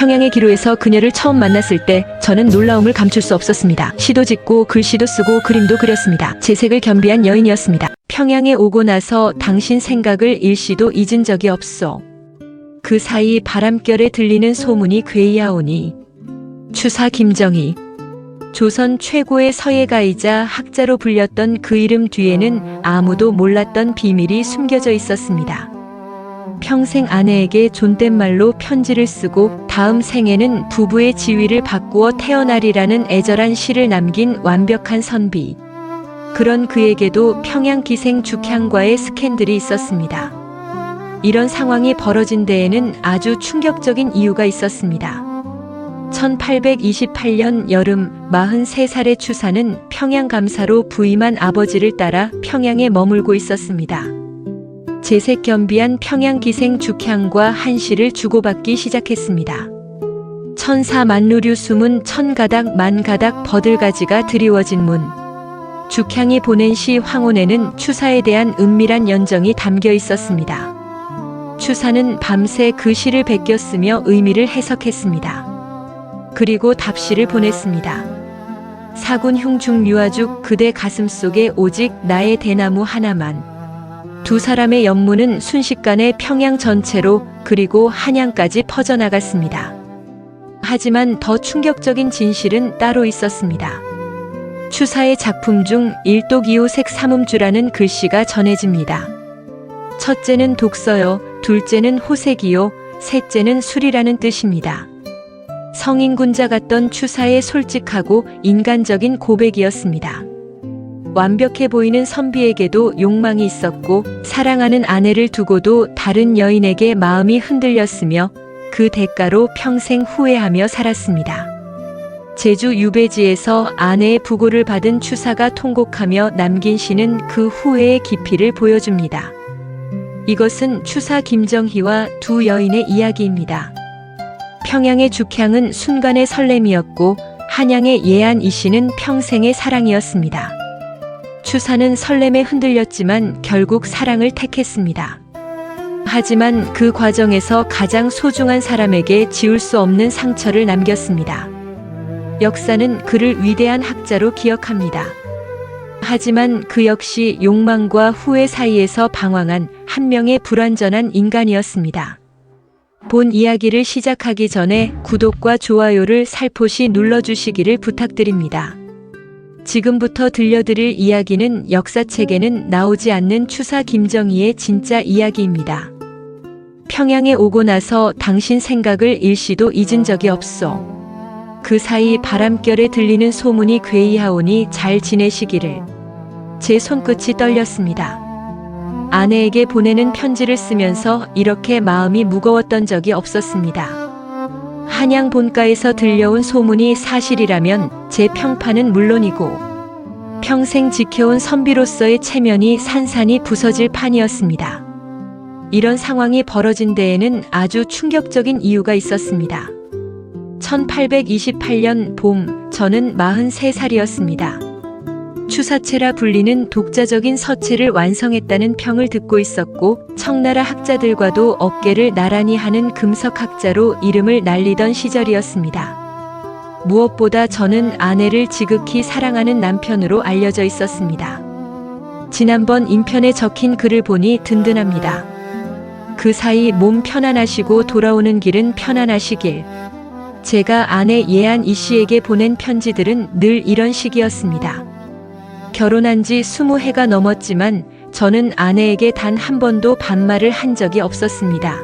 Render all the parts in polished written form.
평양의 기로에서 그녀를 처음 만났을 때 저는 놀라움을 감출 수 없었습니다. 시도 짓고 글씨도 쓰고 그림도 그렸습니다. 제 색을 겸비한 여인이었습니다. 평양에 오고 나서 당신 생각을 일시도 잊은 적이 없소. 그 사이 바람결에 들리는 소문이 괴이하오니 추사 김정희, 조선 최고의 서예가이자 학자로 불렸던 그 이름 뒤에는 아무도 몰랐던 비밀이 숨겨져 있었습니다. 평생 아내에게 존댓말로 편지를 쓰고 다음 생에는 부부의 지위를 바꾸어 태어나리라는 애절한 시를 남긴 완벽한 선비. 그런 그에게도 평양기생 죽향과의 스캔들이 있었습니다. 이런 상황이 벌어진 데에는 아주 충격적인 이유가 있었습니다. 1828년 여름 43살의 추사는 평양감사로 부임한 아버지를 따라 평양에 머물고 있었습니다. 제색 겸비한 평양기생 죽향과 한시를 주고받기 시작했습니다. 천사만루류 숨은 천가닥 만가닥 버들가지가 드리워진 문. 죽향이 보낸 시 황혼에는 추사에 대한 은밀한 연정이 담겨 있었습니다. 추사는 밤새 그 시를 베꼈으며 의미를 해석했습니다. 그리고 답시를 보냈습니다. 사군 흉중 유아죽 그대 가슴속에 오직 나의 대나무 하나만. 두 사람의 연문은 순식간에 평양 전체로 그리고 한양까지 퍼져나갔습니다. 하지만 더 충격적인 진실은 따로 있었습니다. 추사의 작품 중 일독이오색 삼음주라는 글씨가 전해집니다. 첫째는 독서요, 둘째는 호색이요, 셋째는 술이라는 뜻입니다. 성인군자 같던 추사의 솔직하고 인간적인 고백이었습니다. 완벽해 보이는 선비에게도 욕망이 있었고 사랑하는 아내를 두고도 다른 여인에게 마음이 흔들렸으며 그 대가로 평생 후회하며 살았습니다. 제주 유배지에서 아내의 부고를 받은 추사가 통곡하며 남긴 시는 그 후회의 깊이를 보여줍니다. 이것은 추사 김정희와 두 여인의 이야기입니다. 평양의 죽향은 순간의 설렘이었고 한양의 예안 이 씨는 평생의 사랑이었습니다. 추사는 설렘에 흔들렸지만 결국 사랑을 택했습니다. 하지만 그 과정에서 가장 소중한 사람에게 지울 수 없는 상처를 남겼습니다. 역사는 그를 위대한 학자로 기억합니다. 하지만 그 역시 욕망과 후회 사이에서 방황한 한 명의 불완전한 인간이었습니다. 본 이야기를 시작하기 전에 구독과 좋아요를 살포시 눌러주시기를 부탁드립니다. 지금부터 들려드릴 이야기는 역사책에는 나오지 않는 추사 김정희의 진짜 이야기입니다. 평양에 오고 나서 당신 생각을 일시도 잊은 적이 없소. 그 사이 바람결에 들리는 소문이 괴이하오니 잘 지내시기를. 제 손끝이 떨렸습니다. 아내에게 보내는 편지를 쓰면서 이렇게 마음이 무거웠던 적이 없었습니다. 한양 본가에서 들려온 소문이 사실이라면 제 평판은 물론이고 평생 지켜온 선비로서의 체면이 산산이 부서질 판이었습니다. 이런 상황이 벌어진 데에는 아주 충격적인 이유가 있었습니다. 1828년 봄, 저는 43살이었습니다. 추사체라 불리는 독자적인 서체를 완성했다는 평을 듣고 있었고 청나라 학자들과도 어깨를 나란히 하는 금석학자로 이름을 날리던 시절이었습니다. 무엇보다 저는 아내를 지극히 사랑하는 남편으로 알려져 있었습니다. 지난번 인편에 적힌 글을 보니 든든합니다. 그 사이 몸 편안하시고 돌아오는 길은 편안하시길. 제가 아내 예안 이 씨에게 보낸 편지들은 늘 이런 식이었습니다. 결혼한 지 20해가 넘었지만 저는 아내에게 단 한 번도 반말을 한 적이 없었습니다.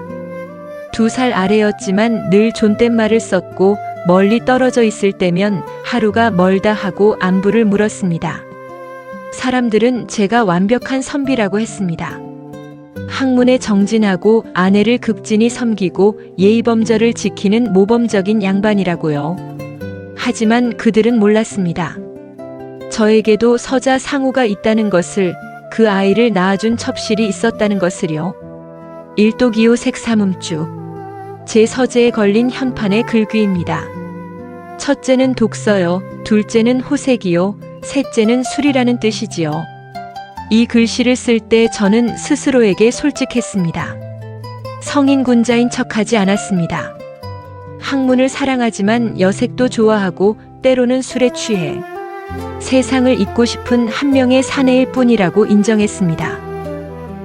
2살 아래였지만 늘 존댓말을 썼고 멀리 떨어져 있을 때면 하루가 멀다 하고 안부를 물었습니다. 사람들은 제가 완벽한 선비라고 했습니다. 학문에 정진하고 아내를 극진히 섬기고 예의범절을 지키는 모범적인 양반이라고요. 하지만 그들은 몰랐습니다. 저에게도 서자 상우가 있다는 것을, 그 아이를 낳아준 첩실이 있었다는 것을요. 일독이오색 삼음주. 제 서재에 걸린 현판의 글귀입니다. 첫째는 독서요, 둘째는 호색이요, 셋째는 술이라는 뜻이지요. 이 글씨를 쓸 때 저는 스스로에게 솔직했습니다. 성인군자인 척하지 않았습니다. 학문을 사랑하지만 여색도 좋아하고 때로는 술에 취해 세상을 잊고 싶은 한 명의 사내일 뿐이라고 인정했습니다.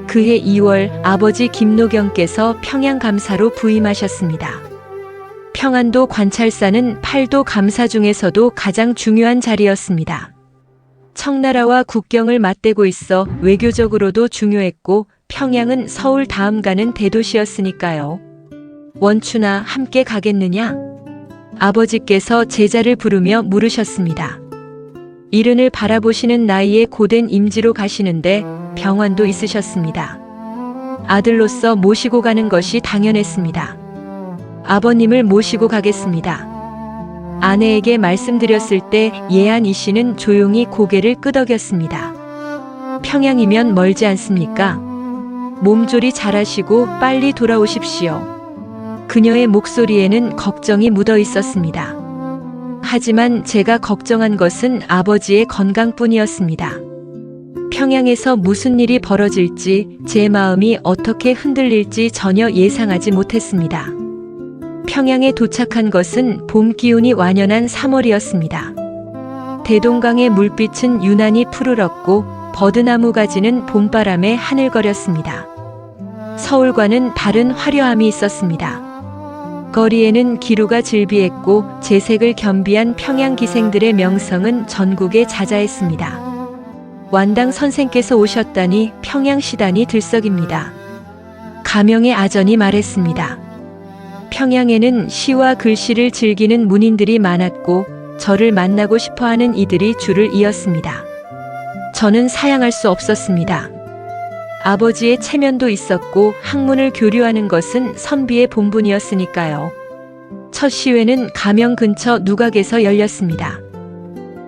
그해 2월 아버지 김노경께서 평양감사로 부임하셨습니다. 평안도 관찰사는 8도 감사 중에서도 가장 중요한 자리였습니다. 청나라와 국경을 맞대고 있어 외교적으로도 중요했고 평양은 서울 다음 가는 대도시였으니까요. 원추나 함께 가겠느냐? 아버지께서 제자를 부르며 물으셨습니다. 이른을 바라보시는 나이에 고된 임지로 가시는데 병환도 있으셨습니다. 아들로서 모시고 가는 것이 당연했습니다. 아버님을 모시고 가겠습니다. 아내에게 말씀드렸을 때 예한 이 씨는 조용히 고개를 끄덕였습니다. 평양이면 멀지 않습니까? 몸조리 잘하시고 빨리 돌아오십시오. 그녀의 목소리에는 걱정이 묻어 있었습니다. 하지만 제가 걱정한 것은 아버지의 건강뿐이었습니다. 평양에서 무슨 일이 벌어질지 제 마음이 어떻게 흔들릴지 전혀 예상하지 못했습니다. 평양에 도착한 것은 봄 기운이 완연한 3월이었습니다. 대동강의 물빛은 유난히 푸르렀고 버드나무 가지는 봄바람에 하늘거렸습니다. 서울과는 다른 화려함이 있었습니다. 거리에는 기루가 즐비했고 재색을 겸비한 평양 기생들의 명성은 전국에 자자했습니다. 완당 선생께서 오셨다니 평양시단이 들썩입니다. 가명의 아전이 말했습니다. 평양에는 시와 글씨를 즐기는 문인들이 많았고 저를 만나고 싶어하는 이들이 줄을 이었습니다. 저는 사양할 수 없었습니다. 아버지의 체면도 있었고 학문을 교류하는 것은 선비의 본분이었으니까요. 첫 시회는 가명 근처 누각에서 열렸습니다.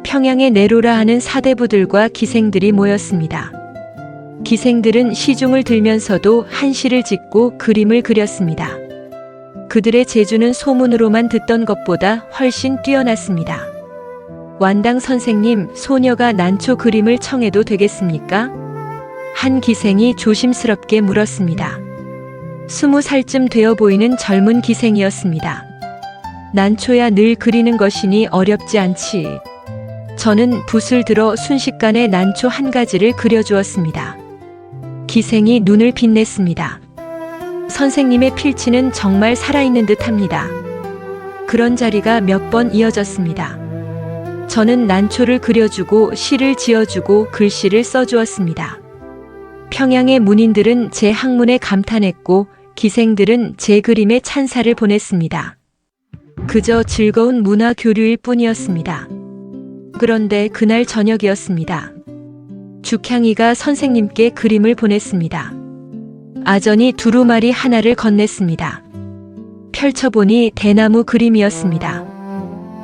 평양에 내로라 하는 사대부들과 기생들이 모였습니다. 기생들은 시중을 들면서도 한시를 짓고 그림을 그렸습니다. 그들의 재주는 소문으로만 듣던 것보다 훨씬 뛰어났습니다. 완당 선생님, 소녀가 난초 그림을 청해도 되겠습니까? 한 기생이 조심스럽게 물었습니다. 20살쯤 되어 보이는 젊은 기생이었습니다. 난초야 늘 그리는 것이니 어렵지 않지. 저는 붓을 들어 순식간에 난초 한 가지를 그려주었습니다. 기생이 눈을 빛냈습니다. 선생님의 필치는 정말 살아있는 듯합니다. 그런 자리가 몇 번 이어졌습니다. 저는 난초를 그려주고 시를 지어주고 글씨를 써주었습니다. 평양의 문인들은 제 학문에 감탄했고 기생들은 제 그림에 찬사를 보냈습니다. 그저 즐거운 문화 교류일 뿐이었습니다. 그런데 그날 저녁이었습니다. 죽향이가 선생님께 그림을 보냈습니다. 아전이 두루마리 하나를 건넸습니다. 펼쳐보니 대나무 그림이었습니다.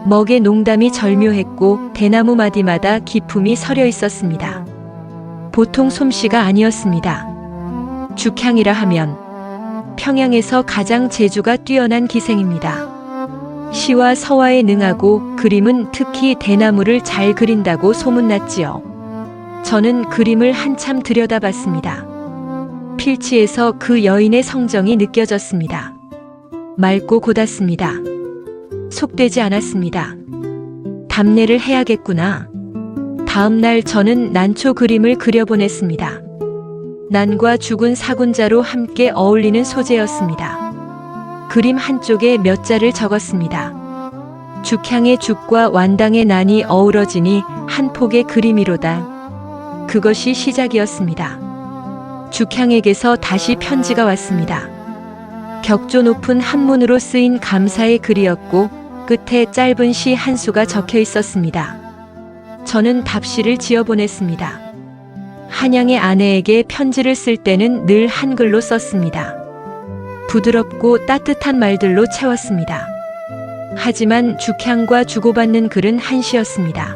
먹의 농담이 절묘했고 대나무 마디마다 기품이 서려 있었습니다. 보통 솜씨가 아니었습니다. 죽향이라 하면 평양에서 가장 재주가 뛰어난 기생입니다. 시와 서화에 능하고 그림은 특히 대나무를 잘 그린다고 소문났지요. 저는 그림을 한참 들여다봤습니다. 필치에서 그 여인의 성정이 느껴졌습니다. 맑고 고닫습니다. 속되지 않았습니다. 답례를 해야겠구나. 다음 날 저는 난초 그림을 그려보냈습니다. 난과 죽은 사군자로 함께 어울리는 소재였습니다. 그림 한쪽에 몇 자를 적었습니다. 죽향의 죽과 완당의 난이 어우러지니 한 폭의 그림이로다. 그것이 시작이었습니다. 죽향에게서 다시 편지가 왔습니다. 격조 높은 한문으로 쓰인 감사의 글이었고 끝에 짧은 시 한 수가 적혀 있었습니다. 저는 답시를 지어보냈습니다. 한양의 아내에게 편지를 쓸 때는 늘 한글로 썼습니다. 부드럽고 따뜻한 말들로 채웠습니다. 하지만 죽향과 주고받는 글은 한시였습니다.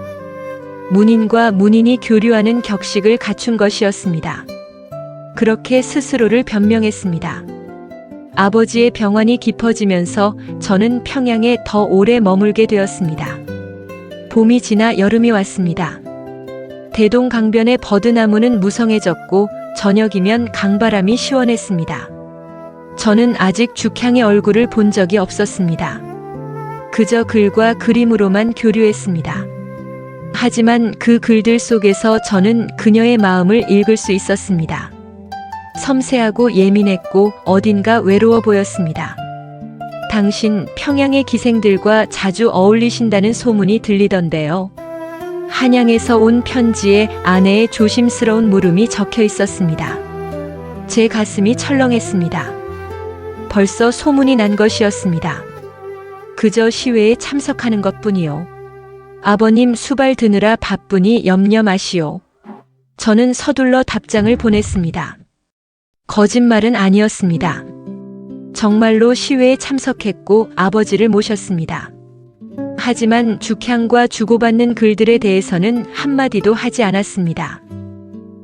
문인과 문인이 교류하는 격식을 갖춘 것이었습니다. 그렇게 스스로를 변명했습니다. 아버지의 병환이 깊어지면서 저는 평양에 더 오래 머물게 되었습니다. 봄이 지나 여름이 왔습니다. 대동 강변의 버드나무는 무성해졌고 저녁이면 강바람이 시원했습니다. 저는 아직 죽향의 얼굴을 본 적이 없었습니다. 그저 글과 그림으로만 교류했습니다. 하지만 그 글들 속에서 저는 그녀의 마음을 읽을 수 있었습니다. 섬세하고 예민했고 어딘가 외로워 보였습니다. 당신 평양의 기생들과 자주 어울리신다는 소문이 들리던데요. 한양에서 온 편지에 아내의 조심스러운 물음이 적혀 있었습니다. 제 가슴이 철렁했습니다. 벌써 소문이 난 것이었습니다. 그저 시외에 참석하는 것뿐이요. 아버님 수발 드느라 바쁘니 염려 마시오. 저는 서둘러 답장을 보냈습니다. 거짓말은 아니었습니다. 정말로 시외에 참석했고 아버지를 모셨습니다. 하지만 죽향과 주고받는 글들에 대해서는 한마디도 하지 않았습니다.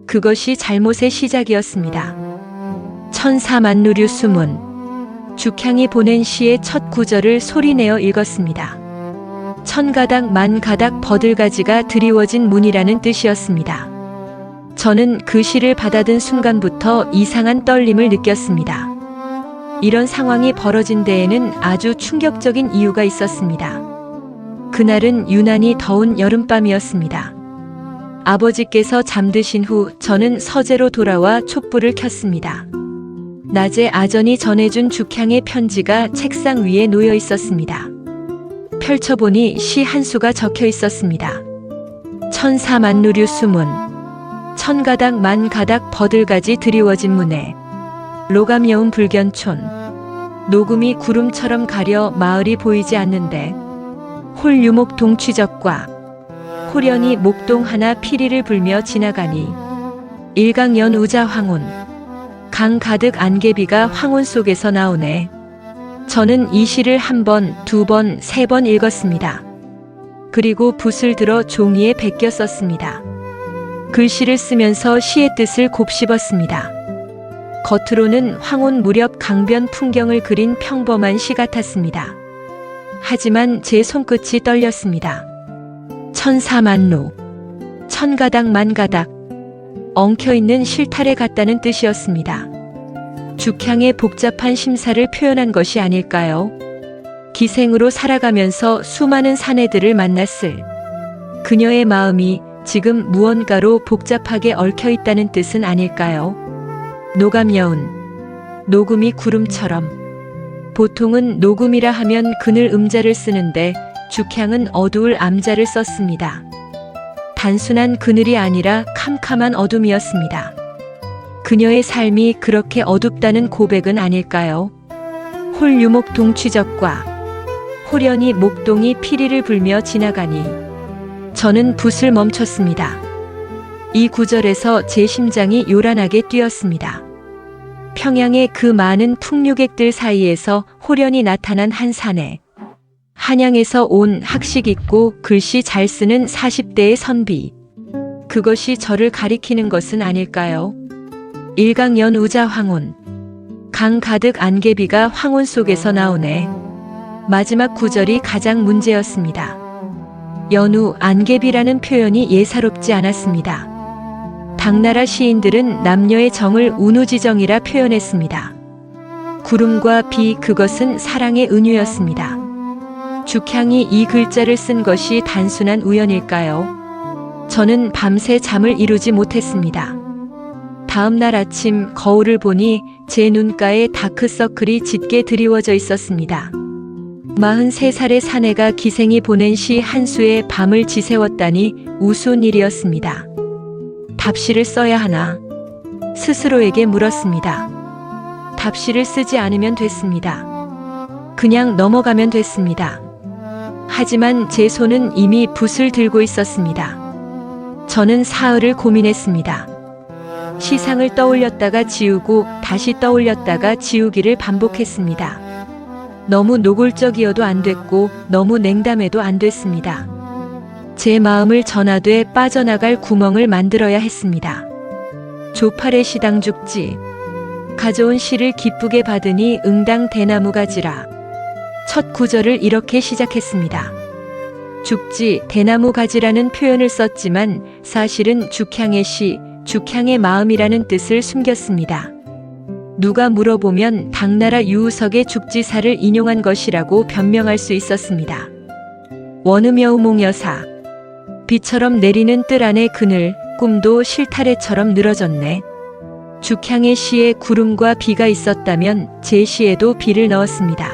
그것이 잘못의 시작이었습니다. 천사만누류 수문. 죽향이 보낸 시의 첫 구절을 소리내어 읽었습니다. 천가닥 만가닥 버들가지가 드리워진 문이라는 뜻이었습니다. 저는 그 시를 받아든 순간부터 이상한 떨림을 느꼈습니다. 이런 상황이 벌어진 데에는 아주 충격적인 이유가 있었습니다. 그날은 유난히 더운 여름밤이었습니다. 아버지께서 잠드신 후 저는 서재로 돌아와 촛불을 켰습니다. 낮에 아전이 전해준 죽향의 편지가 책상 위에 놓여 있었습니다. 펼쳐보니 시 한 수가 적혀 있었습니다. 천사만누류 수문. 천가닥 만가닥 버들가지 드리워진 문에 로감여운 불견촌. 녹음이 구름처럼 가려 마을이 보이지 않는데 홀유목 동취적과 호련히 목동 하나 피리를 불며 지나가니 일강연 우자 황혼. 강 가득 안개비가 황혼 속에서 나오네. 저는 이 시를 한 번, 두 번, 세 번 읽었습니다. 그리고 붓을 들어 종이에 베껴 썼습니다. 글씨를 쓰면서 시의 뜻을 곱씹었습니다. 겉으로는 황혼 무렵 강변 풍경을 그린 평범한 시 같았습니다. 하지만 제 손끝이 떨렸습니다. 천사만루, 천가닥 만가닥, 엉켜있는 실타래 같다는 뜻이었습니다. 죽향의 복잡한 심사를 표현한 것이 아닐까요? 기생으로 살아가면서 수많은 사내들을 만났을 그녀의 마음이 지금 무언가로 복잡하게 얽혀있다는 뜻은 아닐까요? 노감여운, 녹음이 구름처럼. 보통은 녹음이라 하면 그늘 음자를 쓰는데 죽향은 어두울 암자를 썼습니다. 단순한 그늘이 아니라 캄캄한 어둠이었습니다. 그녀의 삶이 그렇게 어둡다는 고백은 아닐까요? 홀유목 동취적과 호련히 목동이 피리를 불며 지나가니 저는 붓을 멈췄습니다. 이 구절에서 제 심장이 요란하게 뛰었습니다. 평양의 그 많은 풍류객들 사이에서 호련히 나타난 한 사내. 한양에서 온 학식 있고 글씨 잘 쓰는 40대의 선비. 그것이 저를 가리키는 것은 아닐까요? 일강연 우자 황혼. 강 가득 안개비가 황혼 속에서 나오네. 마지막 구절이 가장 문제였습니다. 연우 안개비라는 표현이 예사롭지 않았습니다. 당나라 시인들은 남녀의 정을 운우지정이라 표현했습니다. 구름과 비 그것은 사랑의 은유였습니다. 죽향이 이 글자를 쓴 것이 단순한 우연일까요? 저는 밤새 잠을 이루지 못했습니다. 다음 날 아침 거울을 보니 제 눈가에 다크서클이 짙게 드리워져 있었습니다. 43살의 사내가 기생이 보낸 시 한 수에 밤을 지새웠다니 우스운 일이었습니다. 답시를 써야 하나? 스스로에게 물었습니다. 답시를 쓰지 않으면 됐습니다. 그냥 넘어가면 됐습니다. 하지만 제 손은 이미 붓을 들고 있었습니다. 저는 사흘을 고민했습니다. 시상을 떠올렸다가 지우고 다시 떠올렸다가 지우기를 반복했습니다. 너무 노골적이어도 안 됐고 너무 냉담해도 안 됐습니다. 제 마음을 전하되 빠져나갈 구멍을 만들어야 했습니다. 조팔의 시당 죽지. 가져온 시를 기쁘게 받으니 응당 대나무 가지라. 첫 구절을 이렇게 시작했습니다. 죽지 대나무 가지라는 표현을 썼지만 사실은 죽향의 시, 죽향의 마음이라는 뜻을 숨겼습니다. 누가 물어보면 당나라 유우석의 죽지사를 인용한 것이라고 변명할 수 있었습니다. 원음여우몽여사. 비처럼 내리는 뜰 안의 그늘, 꿈도 실타래처럼 늘어졌네. 죽향의 시에 구름과 비가 있었다면 제 시에도 비를 넣었습니다.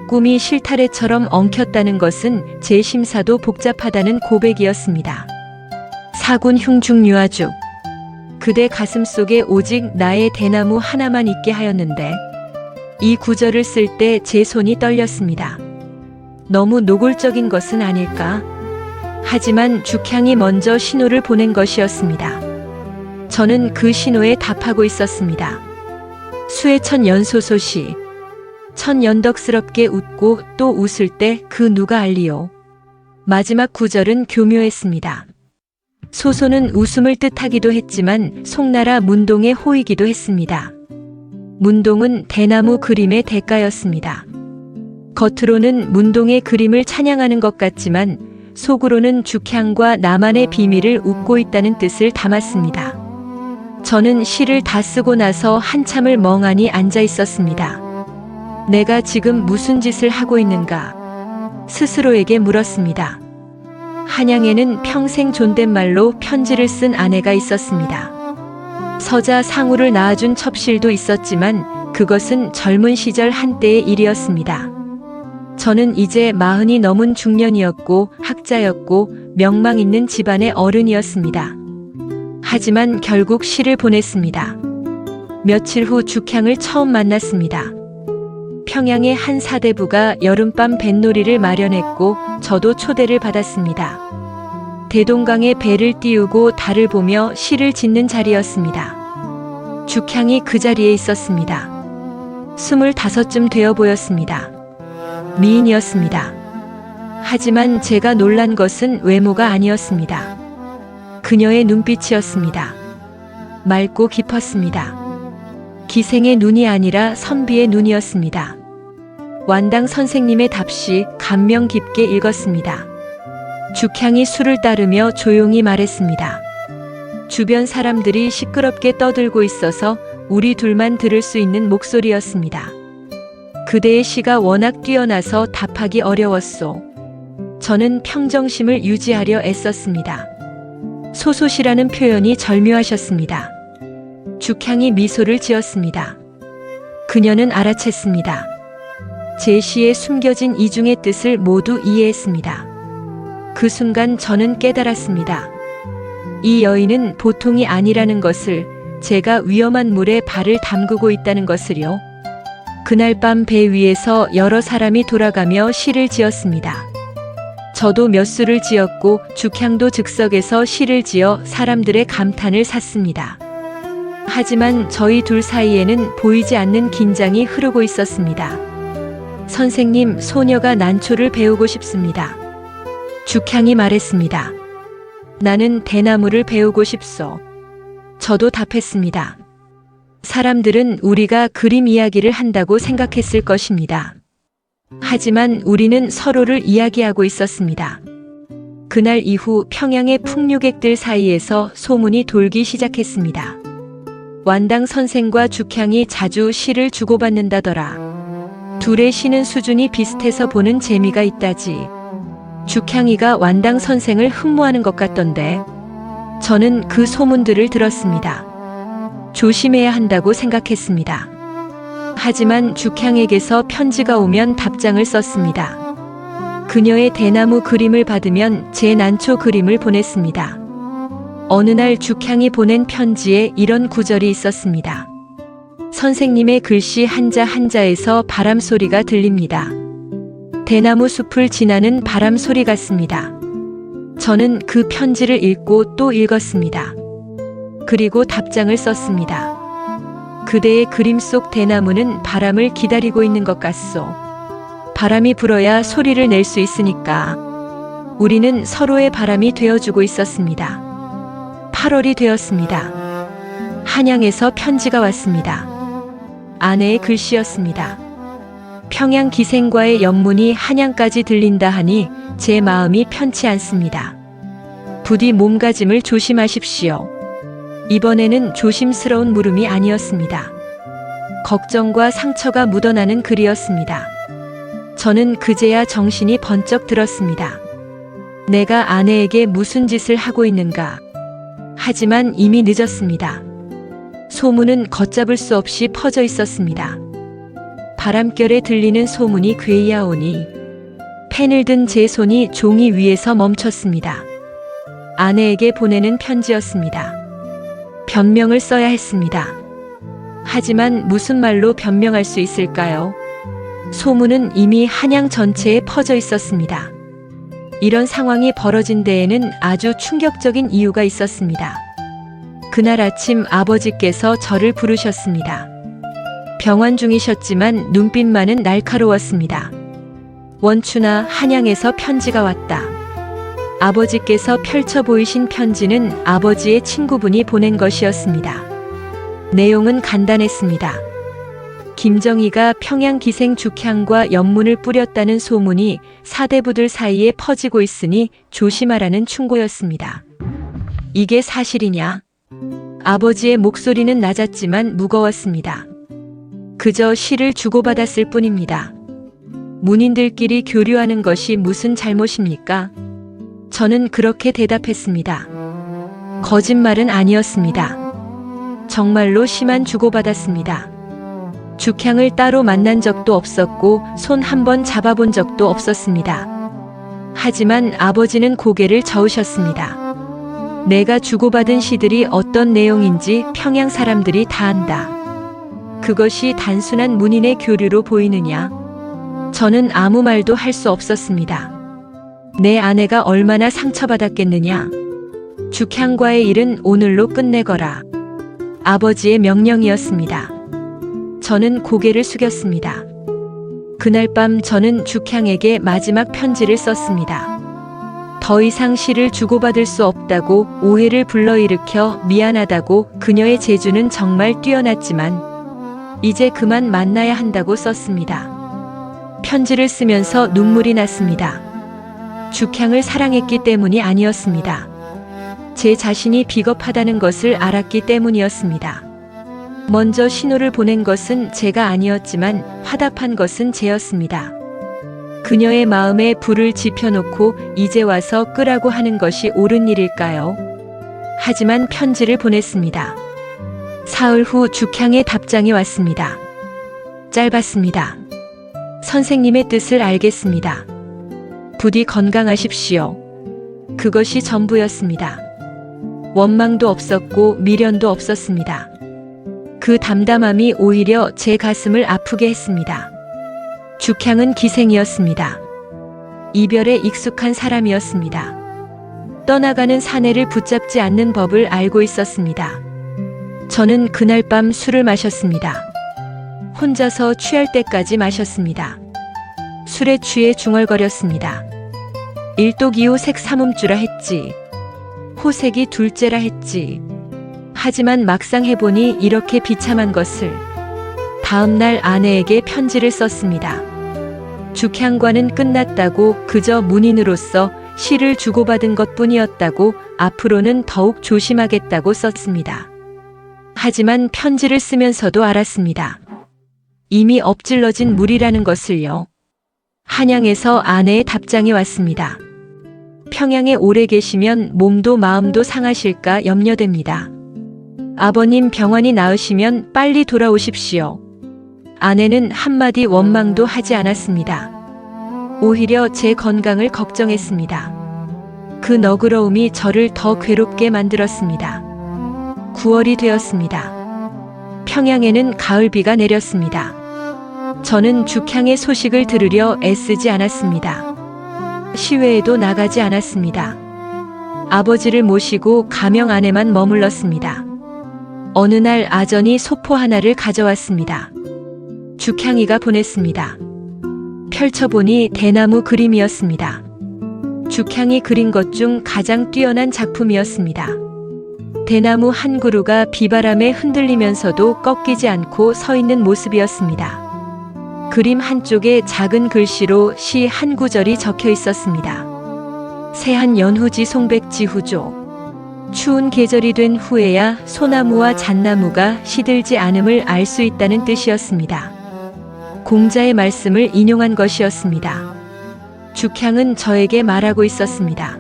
꿈이 실타래처럼 엉켰다는 것은 제 심사도 복잡하다는 고백이었습니다. 사군 흉중유아죽. 그대 가슴 속에 오직 나의 대나무 하나만 있게 하였는데 이 구절을 쓸 때 제 손이 떨렸습니다. 너무 노골적인 것은 아닐까? 하지만 죽향이 먼저 신호를 보낸 것이었습니다. 저는 그 신호에 답하고 있었습니다. 수해천 연소소시. 천연덕스럽게 웃고 또 웃을 때 그 누가 알리요. 마지막 구절은 교묘했습니다. 소소는 웃음을 뜻하기도 했지만 송나라 문동의 호이기도 했습니다. 문동은 대나무 그림의 대가였습니다. 겉으로는 문동의 그림을 찬양하는 것 같지만 속으로는 죽향과 나만의 비밀을 웃고 있다는 뜻을 담았습니다. 저는 시를 다 쓰고 나서 한참을 멍하니 앉아 있었습니다. 내가 지금 무슨 짓을 하고 있는가? 스스로에게 물었습니다. 한양에는 평생 존댓말로 편지를 쓴 아내가 있었습니다. 서자 상우를 낳아준 첩실도 있었지만 그것은 젊은 시절 한때의 일이었습니다. 저는 이제 40이 넘은 중년이었고 학자였고 명망 있는 집안의 어른이었습니다. 하지만 결국 시를 보냈습니다. 며칠 후 죽향을 처음 만났습니다. 평양의 한 사대부가 여름밤 뱃놀이를 마련했고 저도 초대를 받았습니다. 대동강에 배를 띄우고 달을 보며 시를 짓는 자리였습니다. 죽향이 그 자리에 있었습니다. 25쯤 되어 보였습니다. 미인이었습니다. 하지만 제가 놀란 것은 외모가 아니었습니다. 그녀의 눈빛이었습니다. 맑고 깊었습니다. 기생의 눈이 아니라 선비의 눈이었습니다. 완당 선생님의 답시 감명 깊게 읽었습니다. 죽향이 술을 따르며 조용히 말했습니다. 주변 사람들이 시끄럽게 떠들고 있어서 우리 둘만 들을 수 있는 목소리였습니다. 그대의 시가 워낙 뛰어나서 답하기 어려웠소. 저는 평정심을 유지하려 애썼습니다. 소소시라는 표현이 절묘하셨습니다. 죽향이 미소를 지었습니다. 그녀는 알아챘습니다. 제 시에 숨겨진 이중의 뜻을 모두 이해했습니다. 그 순간 저는 깨달았습니다. 이 여인은 보통이 아니라는 것을, 제가 위험한 물에 발을 담그고 있다는 것을요. 그날 밤 배 위에서 여러 사람이 돌아가며 시를 지었습니다. 저도 몇 수를 지었고 죽향도 즉석에서 시를 지어 사람들의 감탄을 샀습니다. 하지만 저희 둘 사이에는 보이지 않는 긴장이 흐르고 있었습니다. 선생님, 소녀가 난초를 배우고 싶습니다. 죽향이 말했습니다. 나는 대나무를 배우고 싶소. 저도 답했습니다. 사람들은 우리가 그림 이야기를 한다고 생각했을 것입니다. 하지만 우리는 서로를 이야기하고 있었습니다. 그날 이후 평양의 풍류객들 사이에서 소문이 돌기 시작했습니다. 완당 선생과 죽향이 자주 시를 주고받는다더라. 둘의 시는 수준이 비슷해서 보는 재미가 있다지. 죽향이가 완당 선생을 흠모하는 것 같던데. 저는 그 소문들을 들었습니다. 조심해야 한다고 생각했습니다. 하지만 죽향에게서 편지가 오면 답장을 썼습니다. 그녀의 대나무 그림을 받으면 제 난초 그림을 보냈습니다. 어느 날 죽향이 보낸 편지에 이런 구절이 있었습니다. 선생님의 글씨 한자 한자에서 바람 소리가 들립니다. 대나무 숲을 지나는 바람 소리 같습니다. 저는 그 편지를 읽고 또 읽었습니다. 그리고 답장을 썼습니다. 그대의 그림 속 대나무는 바람을 기다리고 있는 것 같소. 바람이 불어야 소리를 낼 수 있으니까. 우리는 서로의 바람이 되어주고 있었습니다. 8월이 되었습니다. 한양에서 편지가 왔습니다. 아내의 글씨였습니다. 평양 기생과의 연문이 한양까지 들린다 하니 제 마음이 편치 않습니다. 부디 몸가짐을 조심하십시오. 이번에는 조심스러운 물음이 아니었습니다. 걱정과 상처가 묻어나는 글이었습니다. 저는 그제야 정신이 번쩍 들었습니다. 내가 아내에게 무슨 짓을 하고 있는가. 하지만 이미 늦었습니다. 소문은 걷잡을 수 없이 퍼져 있었습니다. 바람결에 들리는 소문이 괴이하오니 펜을 든 제 손이 종이 위에서 멈췄습니다. 아내에게 보내는 편지였습니다. 변명을 써야 했습니다. 하지만 무슨 말로 변명할 수 있을까요? 소문은 이미 한양 전체에 퍼져 있었습니다. 이런 상황이 벌어진 데에는 아주 충격적인 이유가 있었습니다. 그날 아침 아버지께서 저를 부르셨습니다. 병환 중이셨지만 눈빛만은 날카로웠습니다. 원추나 한양에서 편지가 왔다. 아버지께서 펼쳐 보이신 편지는 아버지의 친구분이 보낸 것이었습니다. 내용은 간단했습니다. 김정희가 평양 기생 죽향과 연문을 뿌렸다는 소문이 사대부들 사이에 퍼지고 있으니 조심하라는 충고였습니다. 이게 사실이냐? 아버지의 목소리는 낮았지만 무거웠습니다. 그저 시를 주고받았을 뿐입니다. 문인들끼리 교류하는 것이 무슨 잘못입니까? 저는 그렇게 대답했습니다. 거짓말은 아니었습니다. 정말로 시만 주고받았습니다. 죽향을 따로 만난 적도 없었고 손 한 번 잡아본 적도 없었습니다. 하지만 아버지는 고개를 저으셨습니다. 내가 주고받은 시들이 어떤 내용인지 평양 사람들이 다 안다. 그것이 단순한 문인의 교류로 보이느냐? 저는 아무 말도 할 수 없었습니다. 내 아내가 얼마나 상처받았겠느냐? 죽향과의 일은 오늘로 끝내거라. 아버지의 명령이었습니다. 저는 고개를 숙였습니다. 그날 밤 저는 죽향에게 마지막 편지를 썼습니다. 더 이상 시를 주고받을 수 없다고 오해를 불러일으켜 미안하다고 그녀의 재주는 정말 뛰어났지만 이제 그만 만나야 한다고 썼습니다. 편지를 쓰면서 눈물이 났습니다. 죽향을 사랑했기 때문이 아니었습니다. 제 자신이 비겁하다는 것을 알았기 때문이었습니다. 먼저 신호를 보낸 것은 제가 아니었지만 화답한 것은 제였습니다. 그녀의 마음에 불을 지펴놓고 이제 와서 끄라고 하는 것이 옳은 일일까요? 하지만 편지를 보냈습니다. 사흘 후 죽향의 답장이 왔습니다. 짧았습니다. 선생님의 뜻을 알겠습니다. 부디 건강하십시오. 그것이 전부였습니다. 원망도 없었고 미련도 없었습니다. 그 담담함이 오히려 제 가슴을 아프게 했습니다. 죽향은 기생이었습니다. 이별에 익숙한 사람이었습니다. 떠나가는 사내를 붙잡지 않는 법을 알고 있었습니다. 저는 그날 밤 술을 마셨습니다. 혼자서 취할 때까지 마셨습니다. 술에 취해 중얼거렸습니다. 일독이호색 삼음주라 했지. 호색이 둘째라 했지. 하지만 막상 해보니 이렇게 비참한 것을. 다음 날 아내에게 편지를 썼습니다. 죽향과는 끝났다고 그저 문인으로서 시를 주고받은 것뿐이었다고 앞으로는 더욱 조심하겠다고 썼습니다. 하지만 편지를 쓰면서도 알았습니다. 이미 엎질러진 물이라는 것을요. 한양에서 아내의 답장이 왔습니다. 평양에 오래 계시면 몸도 마음도 상하실까 염려됩니다. 아버님 병환이 나으시면 빨리 돌아오십시오. 아내는 한마디 원망도 하지 않았습니다. 오히려 제 건강을 걱정했습니다. 그 너그러움이 저를 더 괴롭게 만들었습니다. 9월이 되었습니다. 평양에는 가을비가 내렸습니다. 저는 죽향의 소식을 들으려 애쓰지 않았습니다. 시외에도 나가지 않았습니다. 아버지를 모시고 가명 안에만 머물렀습니다. 어느 날 아전이 소포 하나를 가져왔습니다. 죽향이가 보냈습니다. 펼쳐보니 대나무 그림이었습니다. 죽향이 그린 것 중 가장 뛰어난 작품이었습니다. 대나무 한 그루가 비바람에 흔들리면서도 꺾이지 않고 서 있는 모습이었습니다. 그림 한쪽에 작은 글씨로 시 한 구절이 적혀 있었습니다. 세한 연후지 송백지 후조. 추운 계절이 된 후에야 소나무와 잣나무가 시들지 않음을 알 수 있다는 뜻이었습니다. 공자의 말씀을 인용한 것이었습니다. 죽향은 저에게 말하고 있었습니다.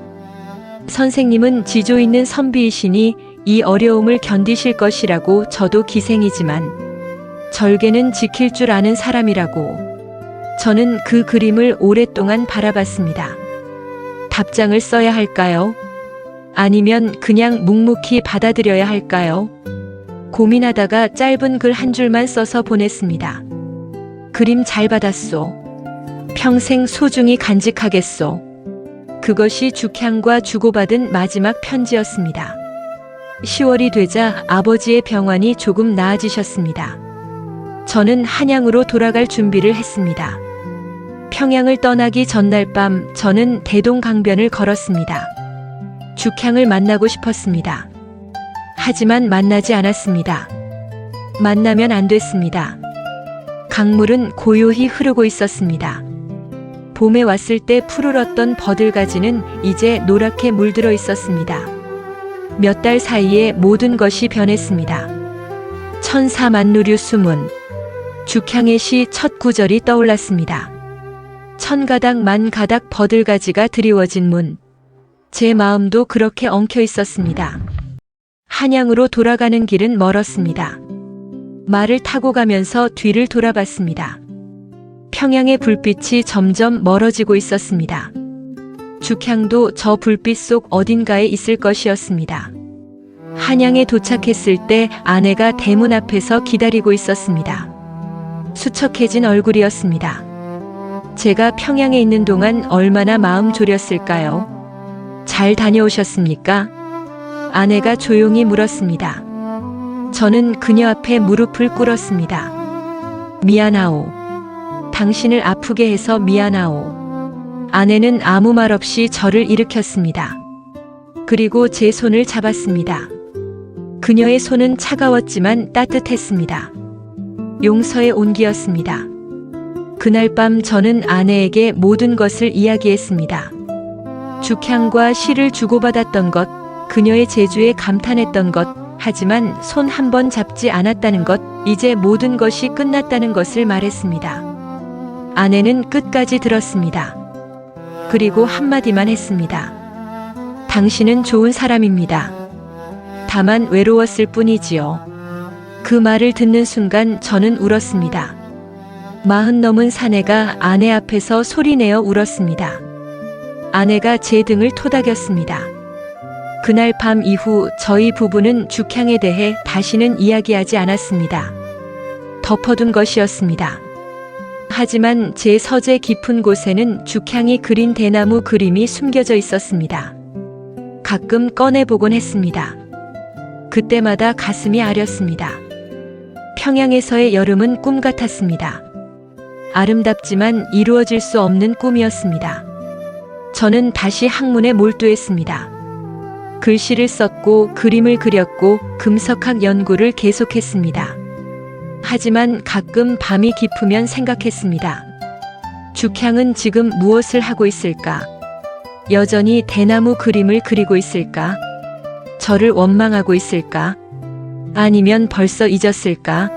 선생님은 지조 있는 선비이시니 이 어려움을 견디실 것이라고 저도 기생이지만 절개는 지킬 줄 아는 사람이라고. 저는 그 그림을 오랫동안 바라봤습니다. 답장을 써야 할까요? 아니면 그냥 묵묵히 받아들여야 할까요? 고민하다가 짧은 글 한 줄만 써서 보냈습니다. 그림 잘 받았소. 평생 소중히 간직하겠소. 그것이 죽향과 주고받은 마지막 편지였습니다. 10월이 되자 아버지의 병환이 조금 나아지셨습니다. 저는 한양으로 돌아갈 준비를 했습니다. 평양을 떠나기 전날 밤 저는 대동강변을 걸었습니다. 죽향을 만나고 싶었습니다. 하지만 만나지 않았습니다. 만나면 안 됐습니다. 강물은 고요히 흐르고 있었습니다. 봄에 왔을 때 푸르렀던 버들가지는 이제 노랗게 물들어 있었습니다. 몇 달 사이에 모든 것이 변했습니다. 천사만누류 수문. 죽향의 시 첫 구절이 떠올랐습니다. 천가닥 만가닥 버들가지가 드리워진 문. 제 마음도 그렇게 엉켜 있었습니다. 한양으로 돌아가는 길은 멀었습니다. 말을 타고 가면서 뒤를 돌아봤습니다. 평양의 불빛이 점점 멀어지고 있었습니다. 죽향도 저 불빛 속 어딘가에 있을 것이었습니다. 한양에 도착했을 때 아내가 대문 앞에서 기다리고 있었습니다. 수척해진 얼굴이었습니다. 제가 평양에 있는 동안 얼마나 마음 졸였을까요? 잘 다녀오셨습니까? 아내가 조용히 물었습니다. 저는 그녀 앞에 무릎을 꿇었습니다. 미안하오. 당신을 아프게 해서 미안하오. 아내는 아무 말 없이 저를 일으켰습니다. 그리고 제 손을 잡았습니다. 그녀의 손은 차가웠지만 따뜻했습니다. 용서의 온기였습니다. 그날 밤 저는 아내에게 모든 것을 이야기했습니다. 죽향과 시를 주고받았던 것, 그녀의 재주에 감탄했던 것, 하지만 손 한 번 잡지 않았다는 것, 이제 모든 것이 끝났다는 것을 말했습니다. 아내는 끝까지 들었습니다. 그리고 한마디만 했습니다. 당신은 좋은 사람입니다. 다만 외로웠을 뿐이지요. 그 말을 듣는 순간 저는 울었습니다. 40 넘은 사내가 아내 앞에서 소리내어 울었습니다. 아내가 제 등을 토닥였습니다. 그날 밤 이후 저희 부부는 죽향에 대해 다시는 이야기하지 않았습니다. 덮어둔 것이었습니다. 하지만 제 서재 깊은 곳에는 죽향이 그린 대나무 그림이 숨겨져 있었습니다. 가끔 꺼내보곤 했습니다. 그때마다 가슴이 아렸습니다. 평양에서의 여름은 꿈 같았습니다. 아름답지만 이루어질 수 없는 꿈이었습니다. 저는 다시 학문에 몰두했습니다. 글씨를 썼고 그림을 그렸고 금석학 연구를 계속했습니다. 하지만 가끔 밤이 깊으면 생각했습니다. 죽향은 지금 무엇을 하고 있을까? 여전히 대나무 그림을 그리고 있을까? 저를 원망하고 있을까? 아니면 벌써 잊었을까?